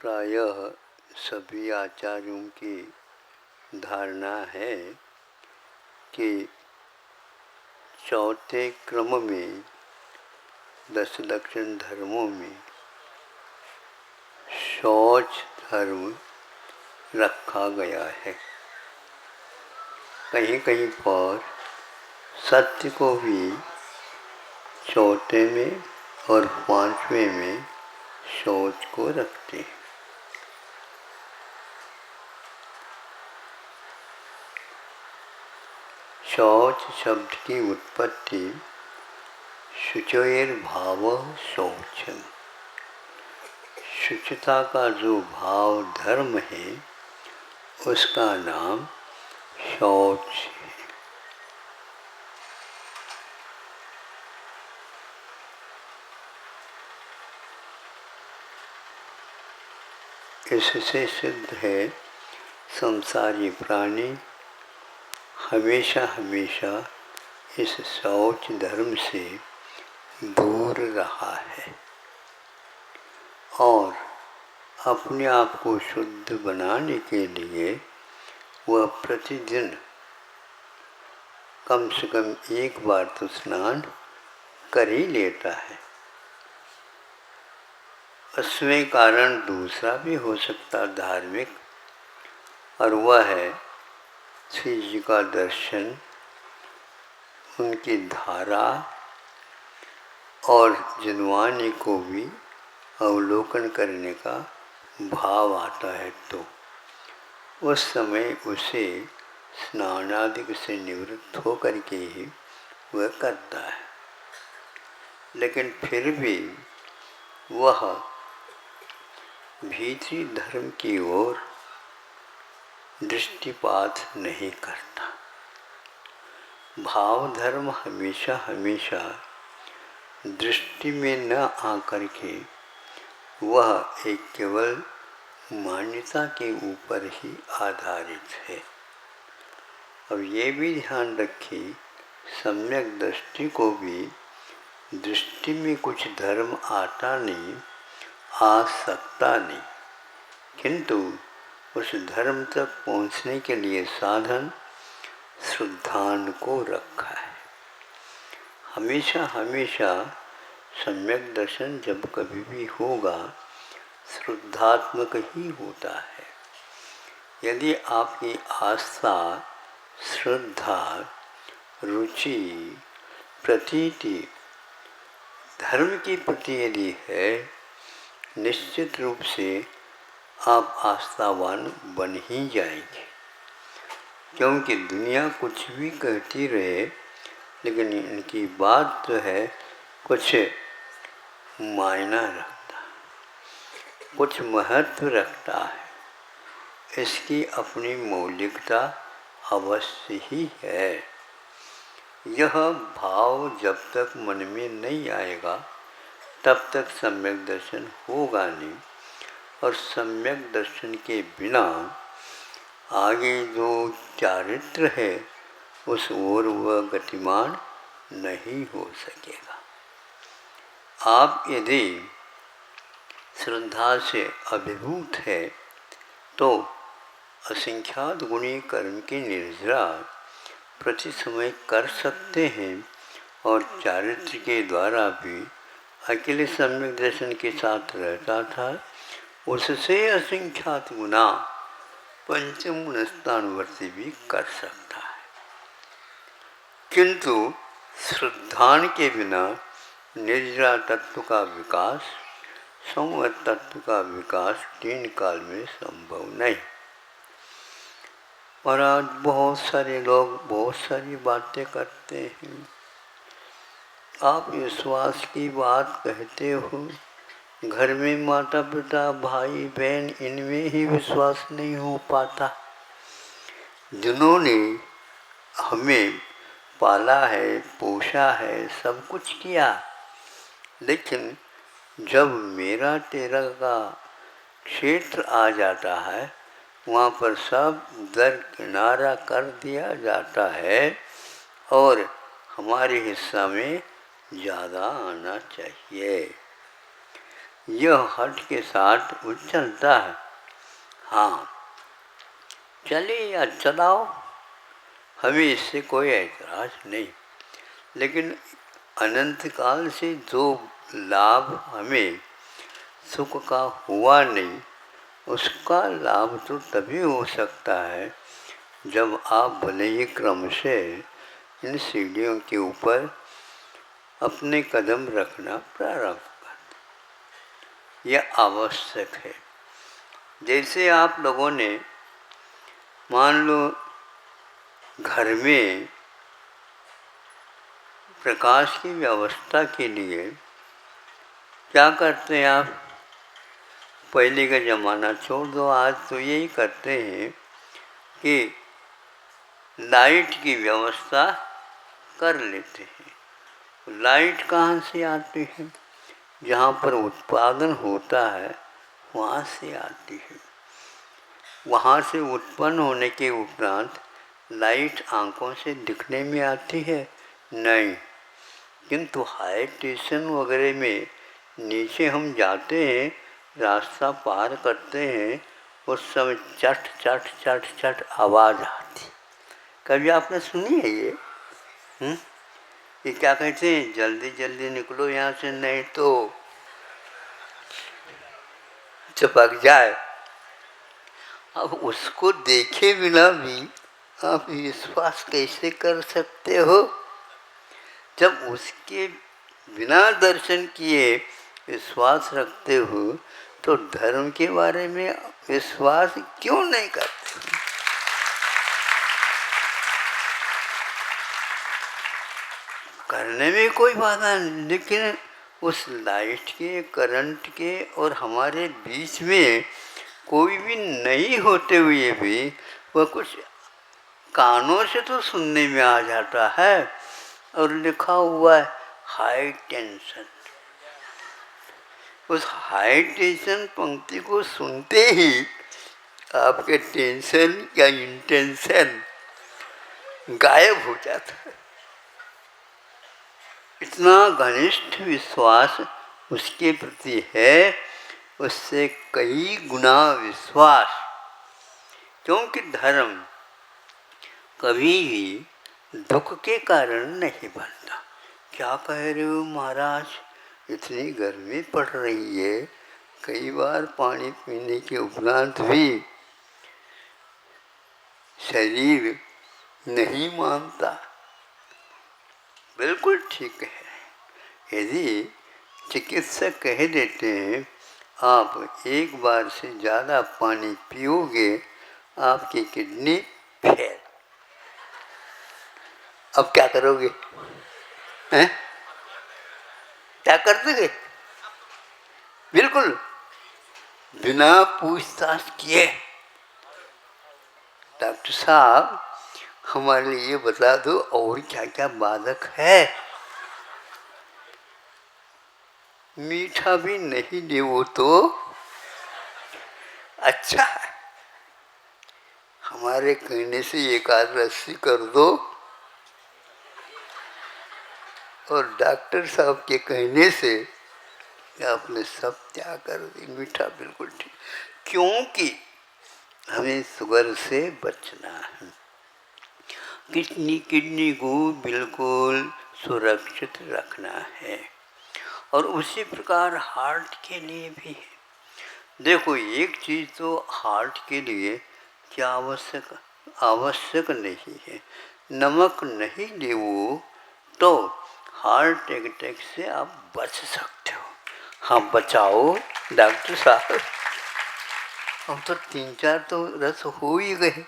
प्रायः सभी आचार्यों की धारणा है कि चौथे क्रम में 10 दक्षिण धर्मों में शौच धर्म रखा गया है। कहीं कहीं पर सत्य को भी चौथे में और 5वें में शौच को रखते हैं। शौच शब्द की उत्पत्ति शुचोर भाव शौचम, शुचिता का जो भाव धर्म है उसका नाम शौच है। इससे सिद्ध है संसारी प्राणी हमेशा हमेशा इस शौच धर्म से दूर रहा है और अपने आप को शुद्ध बनाने के लिए वह प्रतिदिन कम से कम एक बार तो स्नान कर ही लेता है। उसमें कारण दूसरा भी हो सकता धार्मिक, और वह है श्री जी का दर्शन, उनकी धारा और जनवाणी को भी अवलोकन करने का भाव आता है, तो उस समय उसे स्नानादि से निवृत्त होकर के ही वह करता है। लेकिन फिर भी वह भीतरी धर्म की ओर दृष्टिपात नहीं करता। भाव धर्म हमेशा हमेशा दृष्टि में न आकर के वह एक केवल मान्यता के ऊपर ही आधारित है। अब ये भी ध्यान रखिए, सम्यक दृष्टि को भी दृष्टि में कुछ धर्म आता नहीं, आ सकता नहीं, किंतु उस धर्म तक पहुँचने के लिए साधन श्रद्धान को रखा है। हमेशा हमेशा सम्यक दर्शन जब कभी भी होगा श्रद्धात्मक ही होता है। यदि आपकी आस्था, श्रद्धा, रुचि, प्रतीति धर्म के प्रति यदि है, निश्चित रूप से आप आस्थावान बन ही जाएंगे। क्योंकि दुनिया कुछ भी कहती रहे, लेकिन इनकी बात तो है कुछ मायना रखता है, कुछ महत्व रखता है। इसकी अपनी मौलिकता अवश्य ही है। यह भाव जब तक मन में नहीं आएगा तब तक सम्यक दर्शन होगा नहीं, और सम्यक दर्शन के बिना आगे जो चारित्र है उस ओर वह गतिमान नहीं हो सकेगा। आप यदि श्रद्धा से अभिभूत है तो असंख्यात गुणी कर्म की निर्जरा प्रति समय कर सकते हैं, और चारित्र के द्वारा भी अकेले सम्यक दर्शन के साथ रहता था, उससे असंख्यात गुना पंचम गुणस्थानुवर्ती भी कर सकता है। किंतु श्रद्धान के बिना निर्जरा तत्व का विकास, संवत तत्व का विकास 3 काल में संभव नहीं। और आज बहुत सारे लोग बहुत सारी बातें करते हैं। आप विश्वास की बात कहते हो, घर में माता पिता भाई बहन इनमें ही विश्वास नहीं हो पाता। जिन्होंने हमें पाला है, पोषा है, सब कुछ किया, लेकिन जब मेरा तेरा का क्षेत्र आ जाता है वहाँ पर सब दरकिनारा कर दिया जाता है और हमारे हिस्सा में ज़्यादा आना चाहिए। यह हट के साथ वो चलता है। हाँ, चले या चलाओ, हमें इससे कोई ऐतराज़ नहीं, लेकिन अनंत काल से जो लाभ हमें सुख का हुआ नहीं, उसका लाभ तो तभी हो सकता है जब आप भले ही क्रम से इन सीढ़ियों के ऊपर अपने कदम रखना प्रारंभ कर। यह आवश्यक है। जैसे आप लोगों ने मान लो घर में प्रकाश की व्यवस्था के लिए क्या करते हैं आप? पहले का ज़माना छोड़ दो, आज तो यही करते हैं कि लाइट की व्यवस्था कर लेते हैं। लाइट कहाँ से आती है? जहाँ पर उत्पादन होता है वहाँ से आती है। वहाँ से उत्पन्न होने के उपरांत लाइट आँखों से दिखने में आती है? नहीं। किंतु हाई स्टेशन वगैरह में नीचे हम जाते हैं, रास्ता पार करते हैं, उस समय चट चट चट चट आवाज़ आती। कभी आपने सुनी है ये? ये क्या कहते हैं, जल्दी जल्दी निकलो यहाँ से नहीं तो चिपक जाए। अब उसको देखे बिना भी आप विश्वास कैसे कर सकते हो? जब उसके बिना दर्शन किए विश्वास रखते हो तो धर्म के बारे में विश्वास क्यों नहीं करते? करने में कोई बाधा नहीं, लेकिन उस लाइट के, करंट के और हमारे बीच में कोई भी नहीं होते हुए भी वह कुछ कानों से तो सुनने में आ जाता है और लिखा हुआ है हाई टेंशन। उस हाई टेंशन पंक्ति को सुनते ही आपके टेंशन या इंटेंशन गायब हो जाता है। इतना घनिष्ठ विश्वास उसके प्रति है, उससे कई गुना विश्वास। क्योंकि धर्म कभी भी दुख के कारण नहीं बनता। क्या कह रहे हो महाराज, इतनी गर्मी पड़ रही है, कई बार पानी पीने के उपरांत भी शरीर नहीं मानता। बिल्कुल ठीक है। यदि चिकित्सक कह देते हैं आप एक बार से ज़्यादा पानी पियोगे आपकी किडनी फेल, अब क्या करोगे? हैं? क्या कर दोगे? बिल्कुल बिना पूछताछ किए, डॉक्टर साहब हमारे लिए ये बता दो और क्या क्या बाधक है। मीठा भी नहीं ले वो तो अच्छा है। हमारे कहने से एकादशी कर दो और डॉक्टर साहब के कहने से आपने सब त्याग कर दी। मीठा बिल्कुल ठीक, क्योंकि हमें शुगर से बचना है। किडनी को बिल्कुल सुरक्षित रखना है। और उसी प्रकार हार्ट के लिए भी है। देखो एक चीज़ तो हार्ट के लिए क्या आवश्यक नहीं है, नमक नहीं लेवो तो हार्ट अटैक से आप बच सकते हो। हाँ बचाओ डॉक्टर साहब, हम तो 3-4 तो रस हो ही गए,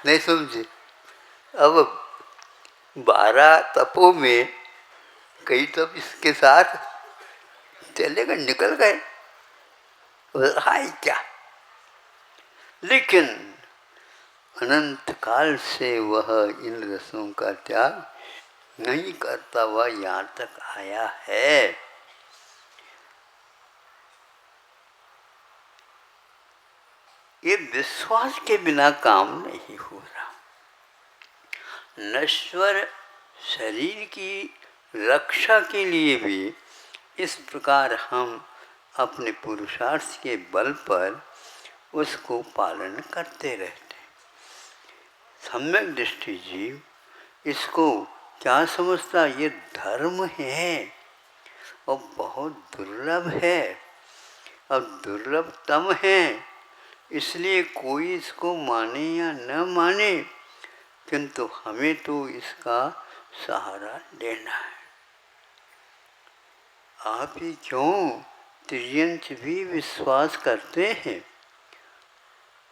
नहीं समझे? अब 12 तपों में कई तप इसके साथ चले गए, निकल गए, हाय क्या। लेकिन अनंत काल से वह इन रसों का त्याग नहीं करता, वह यहाँ तक आया है। ये विश्वास के बिना काम नहीं हो रहा। नश्वर शरीर की रक्षा के लिए भी इस प्रकार हम अपने पुरुषार्थ के बल पर उसको पालन करते रहते। सम्यक दृष्टि जीव इसको क्या समझता, ये धर्म है और बहुत दुर्लभ है, और दुर्लभतम है, इसलिए कोई इसको माने या न माने, किंतु हमें तो इसका सहारा लेना है। आप ही क्यों त्रियंच भी विश्वास करते हैं।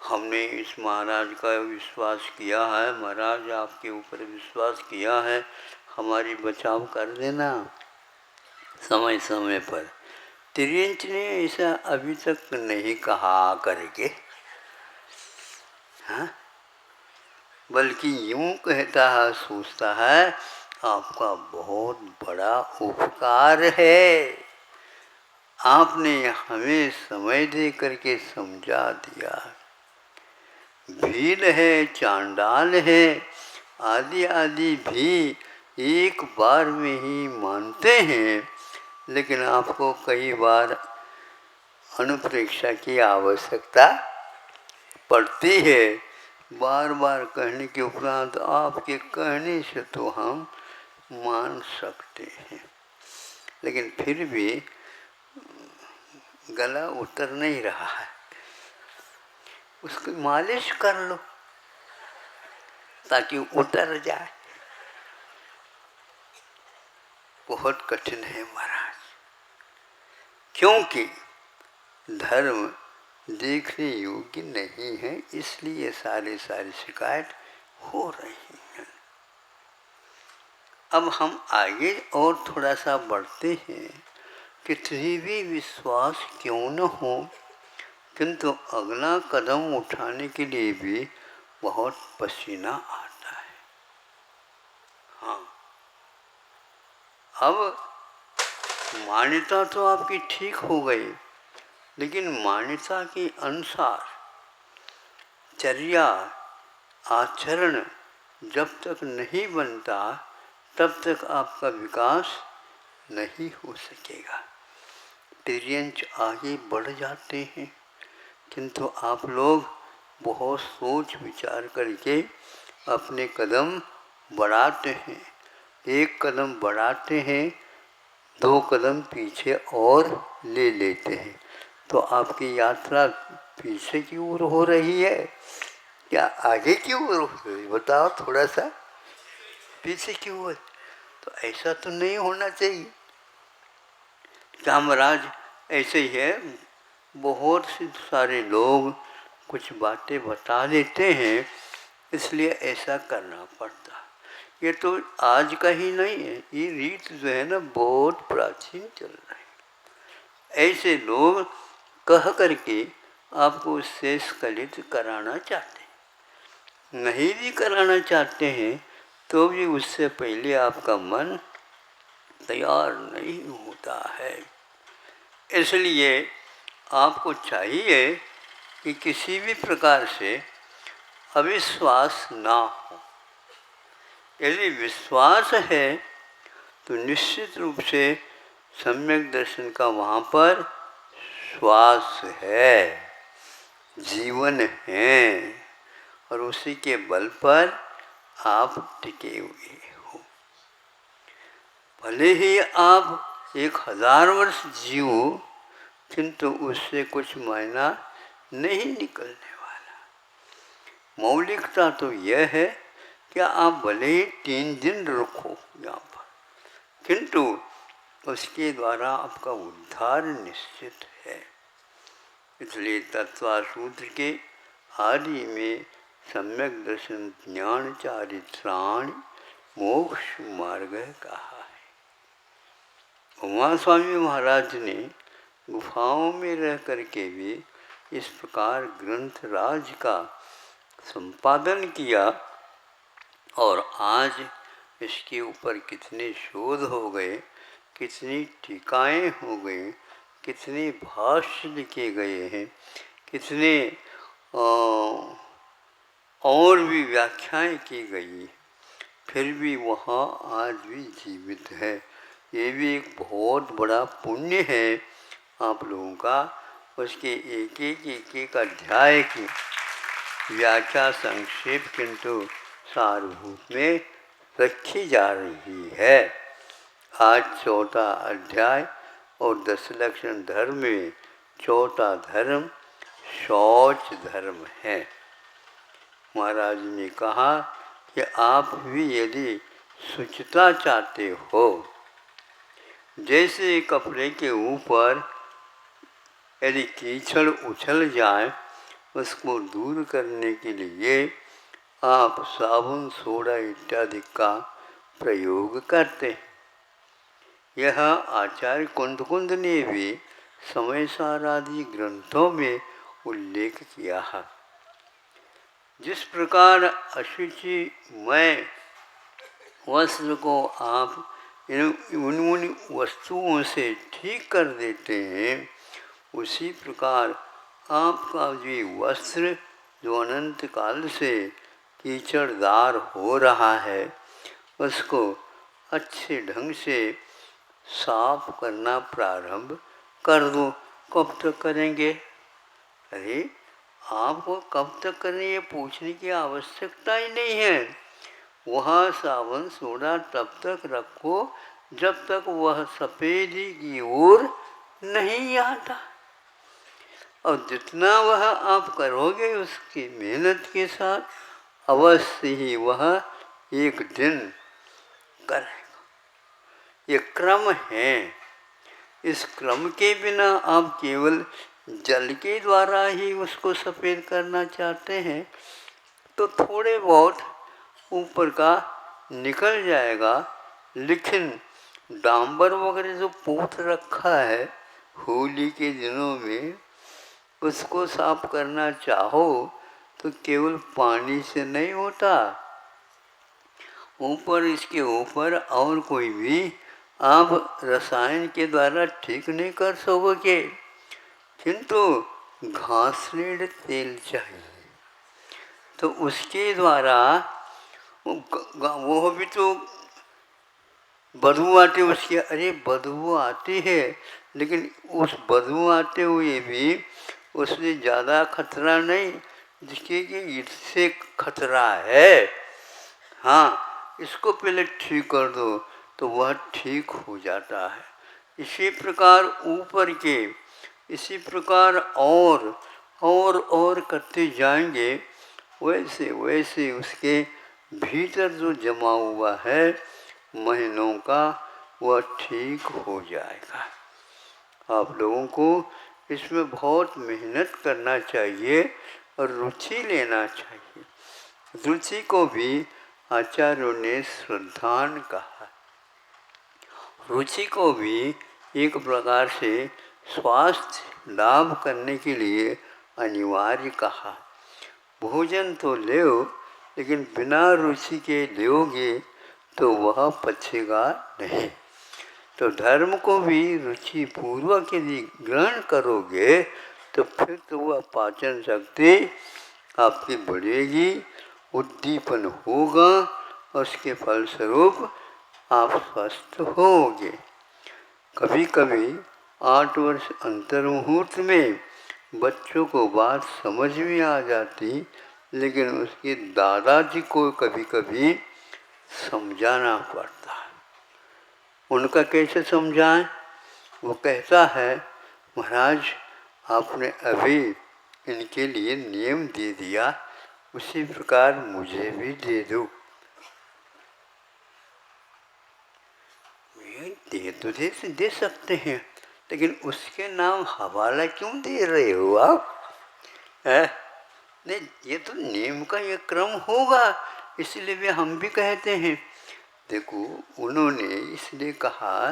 हमने इस महाराज का विश्वास किया है, महाराज आपके ऊपर विश्वास किया है, हमारी बचाव कर देना समय समय पर। त्रियंच ने ऐसा अभी तक नहीं कहा करके, हाँ, बल्कि यूं कहता है, सोचता है आपका बहुत बड़ा उपकार है, आपने हमें समय दे करके समझा दिया। भील है, चांडाल है, आदि आदि भी एक बार में ही मानते हैं, लेकिन आपको कई बार अनुप्रेक्षा की आवश्यकता पड़ती है। बार बार कहने के उपरांत आपके कहने से तो हम मान सकते हैं, लेकिन फिर भी गला उतर नहीं रहा है, उसकी मालिश कर लो ताकि उतर जाए। बहुत कठिन है महाराज, क्योंकि धर्म देखने योग्य नहीं है, इसलिए सारी शिकायत हो रही है। अब हम आगे और थोड़ा सा बढ़ते हैं। कितनी भी विश्वास क्यों न हो, किंतु अगला कदम उठाने के लिए भी बहुत पसीना आता है। हाँ, अब मान्यता तो आपकी ठीक हो गई, लेकिन मान्यता के अनुसार चर्या आचरण जब तक नहीं बनता, तब तक आपका विकास नहीं हो सकेगा। तिर्यंच आगे बढ़ जाते हैं, किंतु आप लोग बहुत सोच विचार करके अपने कदम बढ़ाते हैं। एक कदम बढ़ाते हैं, 2 कदम पीछे और ले लेते हैं, तो आपकी यात्रा पीछे की ओर हो रही है क्या आगे की ओर हो रही है? बताओ थोड़ा सा। पीछे की ओर। तो ऐसा तो नहीं होना चाहिए। क्या महाराज ऐसे ही है, बहुत से सारे लोग कुछ बातें बता देते हैं, इसलिए ऐसा करना पड़ता। ये तो आज का ही नहीं है, ये रीत जो है ना बहुत प्राचीन चल रही है। ऐसे लोग कह करके आपको शेष कलित कराना चाहते हैं। नहीं भी कराना चाहते हैं तो भी उससे पहले आपका मन तैयार नहीं होता है। इसलिए आपको चाहिए कि किसी भी प्रकार से अविश्वास ना हो। यदि विश्वास है तो निश्चित रूप से सम्यक दर्शन का वहाँ पर श्वास है, जीवन है, और उसी के बल पर आप टिके हुए हो। भले ही आप 1000 वर्ष जियो, किंतु उससे कुछ मायना नहीं निकलने वाला। मौलिकता तो यह है कि आप भले ही 3 दिन रुको यहाँ पर, किंतु उसके द्वारा आपका उद्धार निश्चित है। इसलिए तत्वासूत्र के आदि में सम्यक दर्शन ज्ञान चारित्राणि मोक्ष मार्ग कहा है। उमा स्वामी महाराज ने गुफाओं में रह करके भी इस प्रकार ग्रंथ राज का संपादन किया, और आज इसके ऊपर कितने शोध हो गए, कितनी टीकाएँ हो गई, कितने भाष्य लिखे गए हैं, कितने और भी व्याख्याएं की गई, फिर भी वहाँ आज भी जीवित है। ये भी एक बहुत बड़ा पुण्य है आप लोगों का उसके एक एक अध्याय की व्याख्या संक्षेप किंतु सारभूत में रखी जा रही है। आज चौथा अध्याय और 10 लक्षण धर्म में चौथा धर्म शौच धर्म है। महाराज ने कहा कि आप भी यदि शुचिता चाहते हो, जैसे कपड़े के ऊपर यदि कीचड़ उछल जाए, उसको दूर करने के लिए आप साबुन सोडा इत्यादि का प्रयोग करते हैं। यह आचार्य कुंद ने भी समय सार आदि ग्रंथों में उल्लेख किया है। जिस प्रकार अशुचिमय वस्त्र को आप उन वस्तुओं से ठीक कर देते हैं, उसी प्रकार आपका भी वस्त्र जो अनंत काल से कीचड़दार हो रहा है, उसको अच्छे ढंग से साफ करना प्रारंभ कर दो। कब तक करेंगे? अरे आपको कब तक करें ये पूछने की आवश्यकता ही नहीं है। वहाँ साबुन सोडा तब तक रखो जब तक वह सफ़ेदी की ओर नहीं आता, और जितना वह आप करोगे उसकी मेहनत के साथ अवश्य ही वह एक दिन करेगा। ये क्रम है। इस क्रम के बिना आप केवल जल के द्वारा ही उसको सफ़ेद करना चाहते हैं तो थोड़े बहुत ऊपर का निकल जाएगा, लेकिन डांबर वगैरह जो पोत रखा है होली के दिनों में, उसको साफ करना चाहो तो केवल पानी से नहीं होता। ऊपर इसके ऊपर और कोई भी आप रसायन के द्वारा ठीक नहीं कर सकोगे, किंतु घासलेट तेल चाहिए तो उसके द्वारा वो भी तो बदबू आती उसकी। अरे बदबू आती है, लेकिन उस बदबू आते हुए भी उससे ज़्यादा खतरा नहीं जिसके कि इससे खतरा है। हाँ, इसको पहले ठीक कर दो तो वह ठीक हो जाता है। इसी प्रकार ऊपर के इसी प्रकार और करते जाएंगे, वैसे वैसे उसके भीतर जो जमा हुआ है महीनों का, वह ठीक हो जाएगा। आप लोगों को इसमें बहुत मेहनत करना चाहिए और रुचि लेना चाहिए। रुचि को भी आचार्यों ने श्रद्धान कहा। रुचि को भी एक प्रकार से स्वास्थ्य लाभ करने के लिए अनिवार्य कहा। भोजन तो लो, लेकिन बिना रुचि के लोगे तो वह पचेगा नहीं। तो धर्म को भी रुचि पूर्वक यदि ग्रहण करोगे तो फिर तो वह पाचन शक्ति आपकी बढ़ेगी, उद्दीपन होगा, उसके फलस्वरूप आप स्वस्थ होगे। कभी कभी 8 वर्ष अंतर मुहूर्त में बच्चों को बात समझ में आ जाती, लेकिन उसके दादाजी को कभी कभी समझाना पड़ता है। उनका कैसे समझाएं? वो कहता है, महाराज आपने अभी इनके लिए नियम दे दिया, उसी प्रकार मुझे भी दे दो। दे तो दे सकते हैं, लेकिन उसके नाम हवाला क्यों दे रहे हो आप? नहीं, ये तो नियम का ये क्रम होगा, इसलिए भी हम भी कहते हैं। देखो, उन्होंने इसलिए कहा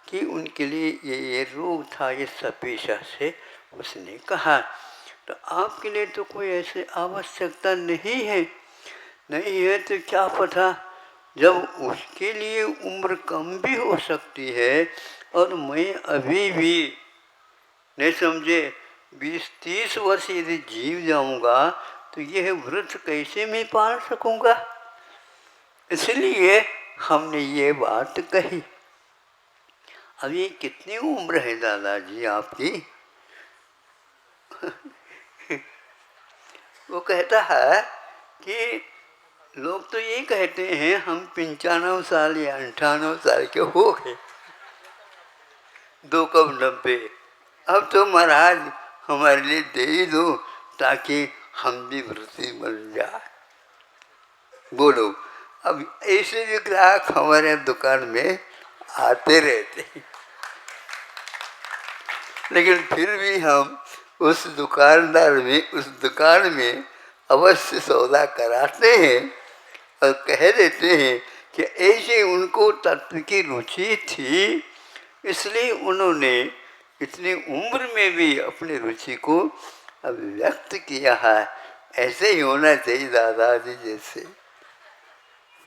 कि उनके लिए ये रोग था, ये सपेशा से उसने कहा। तो आपके लिए तो कोई ऐसी आवश्यकता नहीं है। नहीं है तो क्या पता, जब उसके लिए उम्र कम भी हो सकती है और मैं अभी भी नहीं समझे 20-30 वर्ष यदि जीव जाऊंगा तो यह व्रत कैसे मैं पाल सकूंगा? इसलिए हमने ये बात कही। अभी कितनी उम्र है दादाजी आपकी? वो कहता है कि लोग तो ये कहते हैं हम 95 साल या 98 साल के हो गए, 2 कब 90। अब तो महाराज हमारे लिए दे ही दो ताकि हम भी वृद्धि बन जाए। बोलो, अब ऐसे भी ग्राहक हमारे दुकान में आते रहते हैं, लेकिन फिर भी हम उस दुकान में अवश्य सौदा कराते हैं और कह देते हैं कि ऐसे उनको तत्व की रुचि थी, इसलिए उन्होंने इतनी उम्र में भी अपनी रुचि को अभिव्यक्त किया है। ऐसे ही होना चाहिए दादाजी जैसे।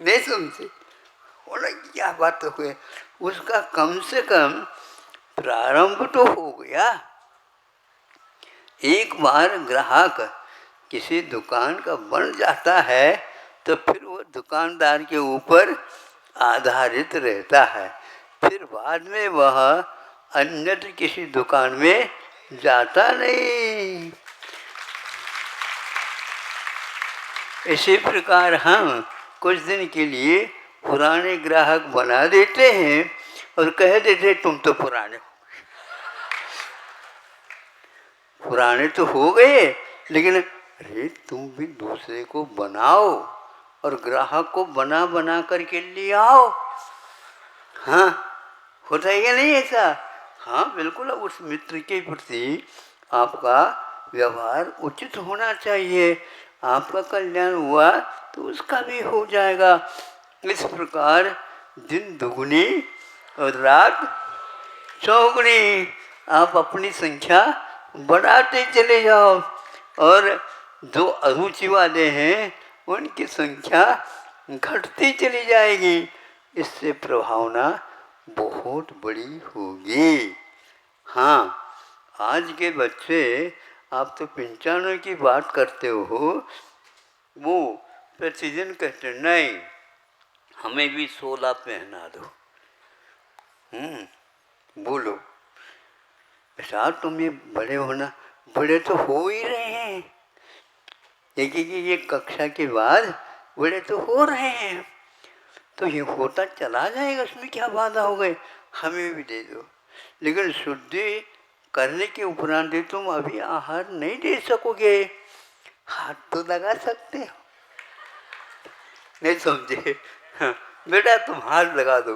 नहीं समझे? होना क्या बात हुई, उसका कम से कम प्रारंभ तो हो गया। एक बार ग्राहक किसी दुकान का बन जाता है तो फिर वो दुकानदार के ऊपर आधारित रहता है, फिर बाद में वह अन्यत्र किसी दुकान में जाता नहीं। इसी प्रकार हम कुछ दिन के लिए पुराने ग्राहक बना देते हैं और कह देते तुम तो पुराने तो हो गए, लेकिन अरे तुम भी दूसरे को बनाओ और ग्राहक को बना बना करके ले आओ। हाँ, होता है क्या नहीं ऐसा? हाँ बिल्कुल। अब उस मित्र के प्रति आपका व्यवहार उचित होना चाहिए। आपका कल्याण हुआ तो उसका भी हो जाएगा। इस प्रकार दिन दुगुनी और रात चौगुनी आप अपनी संख्या बढ़ाते चले जाओ, और जो अरुचि वाले हैं उनकी संख्या घटती चली जाएगी। इससे प्रभावना बहुत बड़ी होगी। हाँ, आज के बच्चे, आप तो 95 की बात करते हो, वो प्रतिदिन कहते नहीं हमें भी 16 पहना दो। बोलो बेटा, तुम ये बड़े होना, बड़े तो हो ही रहे हैं, ये कक्षा के बाद बड़े तो हो रहे हैं, तो ये होता चला जाएगा, उसमें क्या बाधा हो गई, हमें भी दे दो। लेकिन शुद्धि करने के उपरांत तुम अभी आहार नहीं दे सकोगे, हाथ तो लगा सकते हो। नहीं समझे? हाँ, बेटा तुम हाथ लगा दो,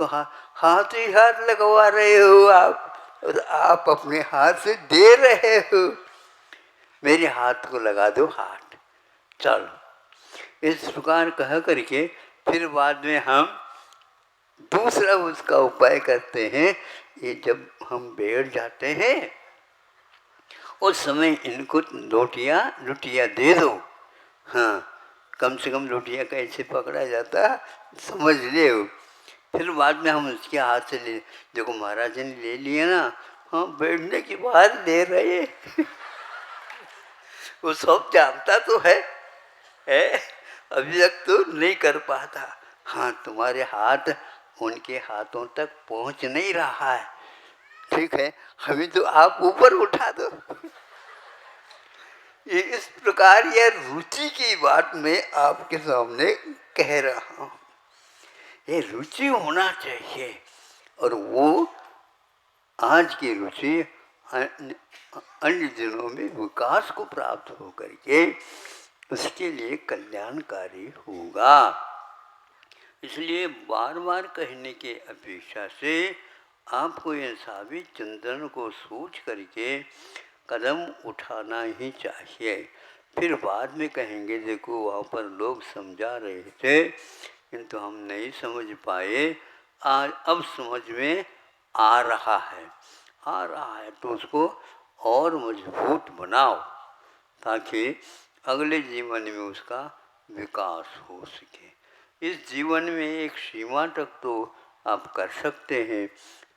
तो हाथ ही हाथ लगवा रहे हो आप, और आप अपने हाथ से दे रहे हो। मेरे हाथ को लगा दो हाथ, चलो। इस प्रकार कह करके फिर बाद में हम दूसरा उसका उपाय करते हैं। ये जब हम बैठ जाते हैं उस समय इनको लुटिया दे दो। हाँ, कम से कम लुटिया कैसे पकड़ा जाता समझ ले। फिर बाद में हम उसके हाथ से ले, देखो महाराज ने ले लिया ना, हाँ बैठने के बाद ले रहे वो सब जानता तो है? अभी तक तो नहीं कर पाता। हाँ, तुम्हारे हाथ उनके हाथों तक पहुंच नहीं रहा है, ठीक है, अभी तो आप ऊपर उठा दो। ये इस प्रकार यह रुचि की बात मैं आपके सामने कह रहा हूँ। ये रुचि होना चाहिए, और वो आज की रुचि अन्य दिनों में विकास को प्राप्त हो करके उसके लिए कल्याणकारी होगा। इसलिए बार बार कहने के अपेक्षा से आपको यह साबित चिंतन को सोच करके कदम उठाना ही चाहिए। फिर बाद में कहेंगे देखो वहाँ पर लोग समझा रहे थे किंतु हम नहीं समझ पाए, आज अब समझ में आ रहा है तो उसको और मजबूत बनाओ ताकि अगले जीवन में उसका विकास हो सके। इस जीवन में एक सीमा तक तो आप कर सकते हैं,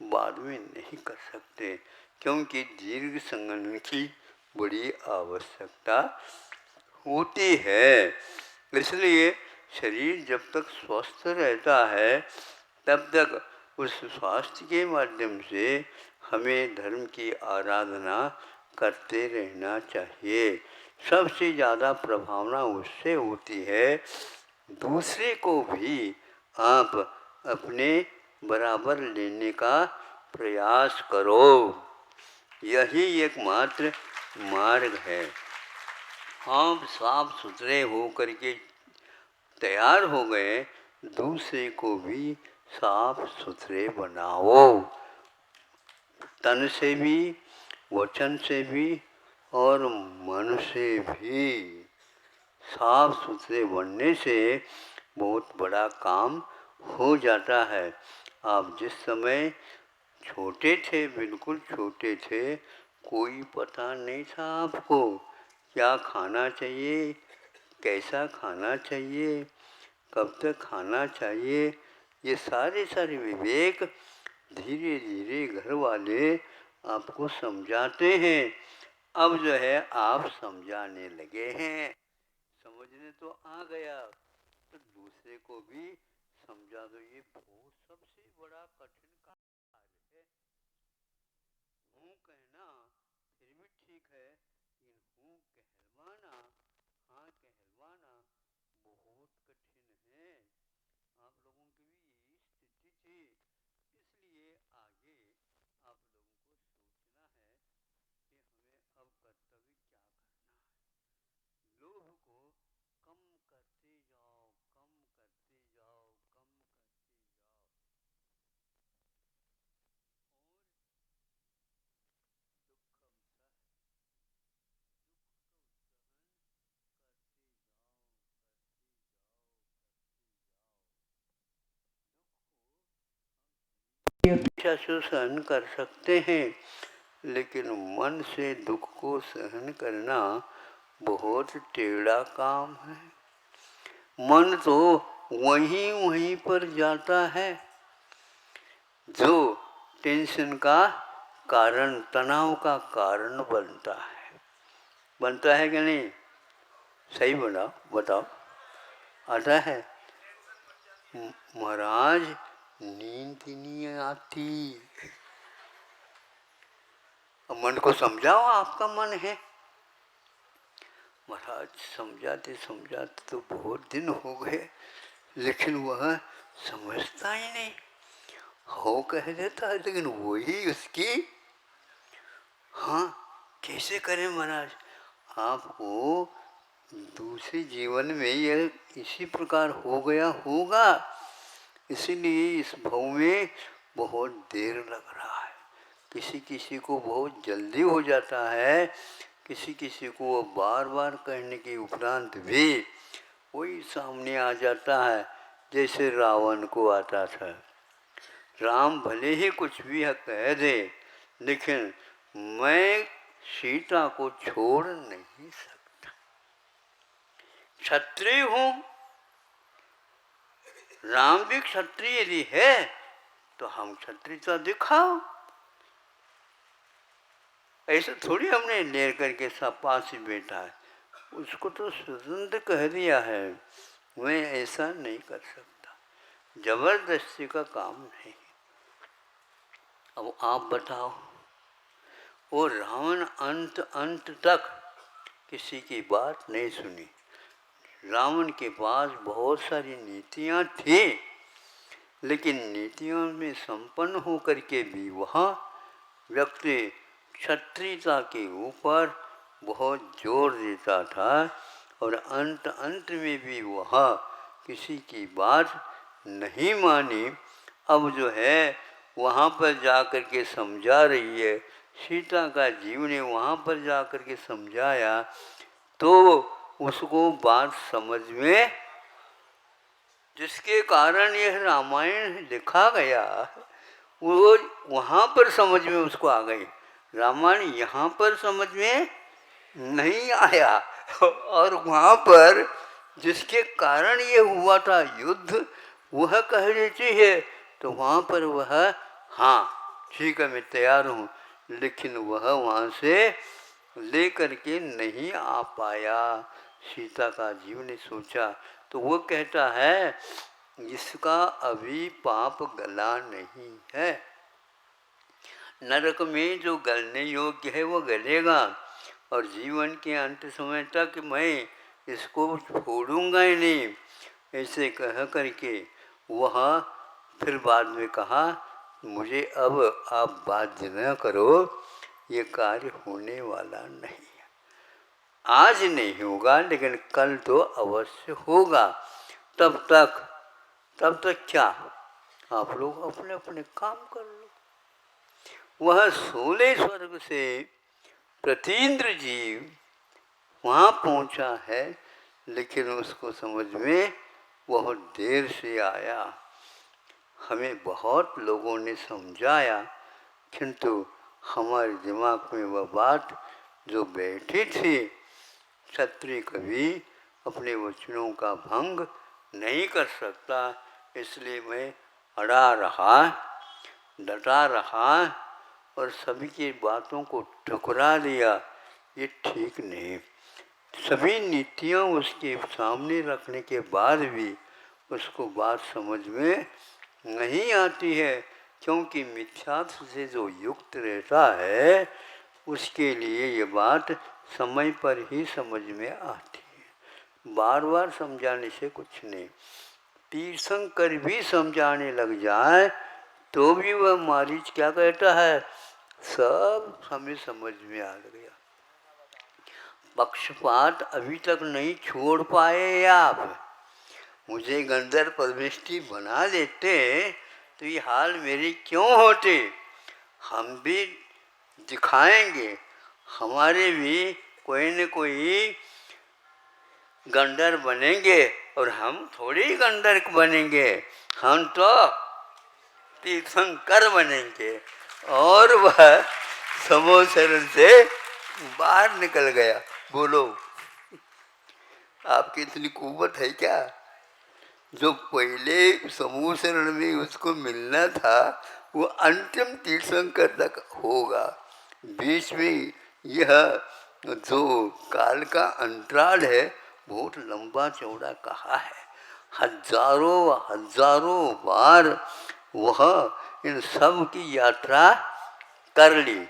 बाद में नहीं कर सकते, क्योंकि दीर्घ संगठन की बड़ी आवश्यकता होती है। इसलिए शरीर जब तक स्वस्थ रहता है तब तक उस स्वास्थ्य के माध्यम से हमें धर्म की आराधना करते रहना चाहिए। सबसे ज़्यादा प्रभावना उससे होती है। दूसरे को भी आप अपने बराबर लेने का प्रयास करो, यही एकमात्र मार्ग है। आप साफ सुथरे हो करके तैयार हो गए, दूसरे को भी साफ सुथरे बनाओ, तन से भी, वचन से भी और मन से भी। साफ सुथरे बनने से बहुत बड़ा काम हो जाता है। आप जिस समय छोटे थे, बिल्कुल छोटे थे, कोई पता नहीं था आपको क्या खाना चाहिए, कैसा खाना चाहिए, कब तक खाना चाहिए। ये सारे विवेक धीरे धीरे घर वाले आपको समझाते हैं। अब जो है आप समझाने लगे हैं, समझने तो आ गया, तो दूसरे को भी समझा दो। ये बहुत सबसे बड़ा कठिन कार्य है। हूँ कहना फिर भी ठीक है, लेकिन हूँ कहलवाना, हाँ कहलवाना बहुत कठिन है। आप लोगों की भी यही स्थिति थी, इसलिए आगे आप लोगों को सोचना है कि हमें अब कर्तव्य क्या करना है। लोभ को कम करते जाओ, कम करते जाओ, कम करते जाओ। इच्छा से सहन कर सकते हैं, लेकिन मन से दुख को सहन करना बहुत टेढ़ा काम है। मन तो वहीं पर जाता है जो टेंशन का कारण, तनाव का कारण बनता है कि नहीं? सही बताओ। आता है महाराज, नींद नहीं आती। मन को समझाओ, आपका मन है। महाराज समझाते समझाते तो बहुत दिन हो गए, लेकिन वह समझता ही नहीं। हो कह देता है, लेकिन वही उसकी। हाँ, कैसे करें महाराज? आपको दूसरे जीवन में यह इसी प्रकार हो गया होगा, इसीलिए इस भव में बहुत देर लग रहा है। किसी किसी को बहुत जल्दी हो जाता है, किसी किसी को बार बार कहने के उपरांत भी वही सामने आ जाता है, जैसे रावण को आता था। राम भले ही कुछ भी कह दे, लेकिन मैं सीता को छोड़ नहीं सकता। क्षत्रिय हूं, राम भी क्षत्रिय यदि है तो हम क्षत्रियता दिखाओ। ऐसे थोड़ी हमने लेर करके सब पास ही बैठा है, उसको तो स्वतंत्र कह दिया है। मैं ऐसा नहीं कर सकता, जबरदस्ती का काम नहीं। अब आप बताओ, वो रावण अंत तक किसी की बात नहीं सुनी। रावण के पास बहुत सारी नीतियाँ थी, लेकिन नीतियों में संपन्न होकर के भी वह व्यक्ति क्षत्रियता के ऊपर बहुत जोर देता था, और अंत में भी वह किसी की बात नहीं मानी। अब जो है वहाँ पर जा कर के समझा रही है, सीता का जीव ने वहाँ पर जा कर के समझाया, तो उसको बात समझ में, जिसके कारण यह रामायण लिखा गया, वो वहाँ पर समझ में उसको आ गई। रामायण यहाँ पर समझ में नहीं आया, और वहाँ पर जिसके कारण ये हुआ था युद्ध, वह कह देती है, तो वहाँ पर वह हाँ ठीक है मैं तैयार हूँ, लेकिन वह वहाँ से ले करके नहीं आ पाया। सीता का जीव ने सोचा, तो वो कहता है जिसका अभी पाप गला नहीं है। नरक में जो गलने योग्य है वो गलेगा, और जीवन के अंत समय तक मैं इसको छोड़ूंगा ही नहीं, ऐसे कह करके वह फिर बाद में कहा, मुझे अब आप बाध्य न करो, ये कार्य होने वाला नहीं है। आज नहीं होगा लेकिन कल तो अवश्य होगा। तब तक क्या, आप लोग अपने अपने काम कर लो। वह 16 स्वर्ग से प्रतीन्द्र जीव वहाँ पहुँचा है, लेकिन उसको समझ में बहुत देर से आया। हमें बहुत लोगों ने समझाया, किंतु हमारे दिमाग में वह बात जो बैठी थी, क्षत्रिय कभी अपने वचनों का भंग नहीं कर सकता, इसलिए मैं अड़ा रहा, डटा रहा और सभी की बातों को ठुकरा दिया। ये ठीक नहीं। सभी नीतियाँ उसके सामने रखने के बाद भी उसको बात समझ में नहीं आती है, क्योंकि मिथ्यात्व से जो युक्त रहता है उसके लिए ये बात समय पर ही समझ में आती है। बार बार समझाने से कुछ नहीं। तीर्थंकर भी समझाने लग जाए तो भी वह मारीच क्या कहता है, सब हमें समझ में आ गया। पक्षपात अभी तक नहीं छोड़ पाए आप। मुझे गंधर्व परमेष्ठी बना देते तो ये हाल मेरी क्यों होते। हम भी दिखाएंगे, हमारे भी कोई न कोई गंधर्व बनेंगे, और हम थोड़ी गंधर्व बनेंगे, हम तो तीर्थंकर बनेंगे। और वह समूह शरण से बाहर निकल गया। बोलो, आपकी इतनी कुव्वत है क्या? जो पहले समूह शरण में उसको मिलना था वो अंतिम तीर्थंकर तक होगा। बीच में यह जो काल का अंतराल है बहुत लंबा चौड़ा कहा है। हजारों बार वह इन सब की यात्रा कर ली।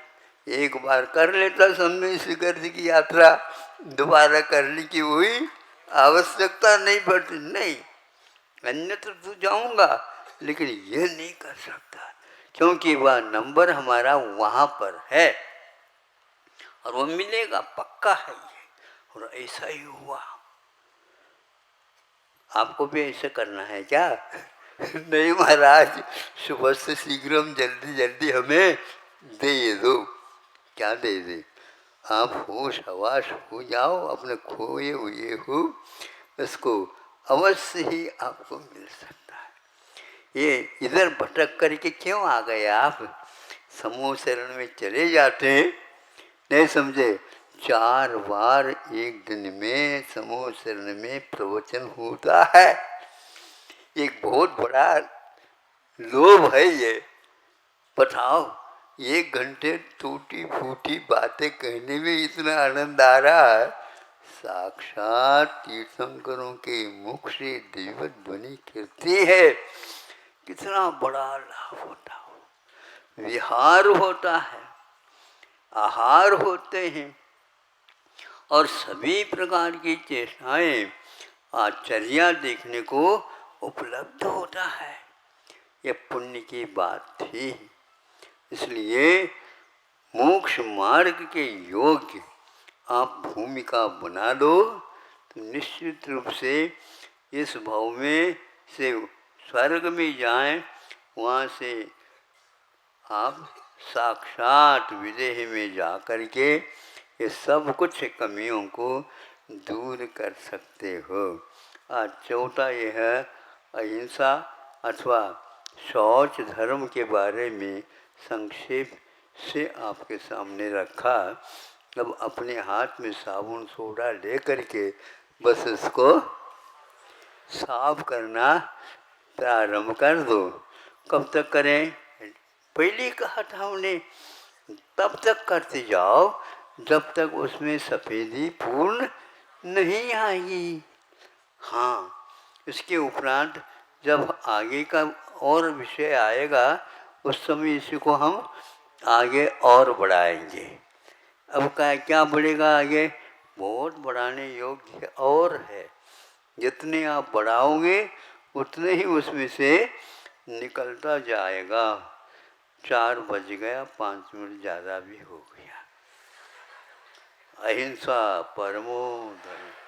एक बार कर लेता समय शिखर की यात्रा, दोबारा करने की वही आवश्यकता नहीं पड़ती। नहीं, अन्यत्र तो जाऊंगा लेकिन यह नहीं कर सकता, क्योंकि वह नंबर हमारा वहाँ पर है और वो मिलेगा, पक्का है ये। और ऐसा ही हुआ। आपको भी ऐसा करना है क्या? नहीं महाराज, सुबह से शीघ्र जल्दी जल्दी हमें दे दो। क्या दे दे? आप होश हवास हो जाओ, अपने खोए हुए हो, इसको अवश्य ही आपको मिल सकता है। ये इधर भटक करके क्यों आ गए आप? समूह शरण में चले जाते हैं, नहीं समझे? 4 बार एक दिन में समूह शरण में प्रवचन होता है। एक बहुत बड़ा लोभ है ये। बताओ, 1 घंटे टूटी फूटी बातें कहने में इतना आनंद आ रहा है, साक्षात तीर्थंकरों के मुख से दैवत ध्वनि कीर्ति है, कितना बड़ा लाभ होता हो। विहार होता है, आहार होते हैं, और सभी प्रकार की चेष्टाएं आश्चर्य देखने को उपलब्ध होता है। यह पुण्य की बात थी। इसलिए मोक्ष मार्ग के योग्य आप भूमिका बना दो तो निश्चित रूप से इस भाव में से स्वर्ग में जाएं, वहाँ से आप साक्षात विदेह में जा कर के ये सब कुछ कमियों को दूर कर सकते हो। आज चौथा यह अहिंसा अथवा शौच धर्म के बारे में संक्षेप से आपके सामने रखा। अब अपने हाथ में साबुन सोडा ले करके बस इसको साफ करना प्रारंभ कर दो। कब तक करें? पहले कहा था हमने, तब तक करते जाओ जब तक उसमें सफ़ेदी पूर्ण नहीं आएगी। हाँ, इसके उपरांत जब आगे का और विषय आएगा उस समय इसी को हम आगे और बढ़ाएंगे। अब क्या बढ़ेगा आगे? बहुत बढ़ाने योग्य और है। जितने आप बढ़ाओगे उतने ही उसमें से निकलता जाएगा। 4 बज गया, 5 मिनट ज़्यादा भी हो गया। अहिंसा परमो धर्म।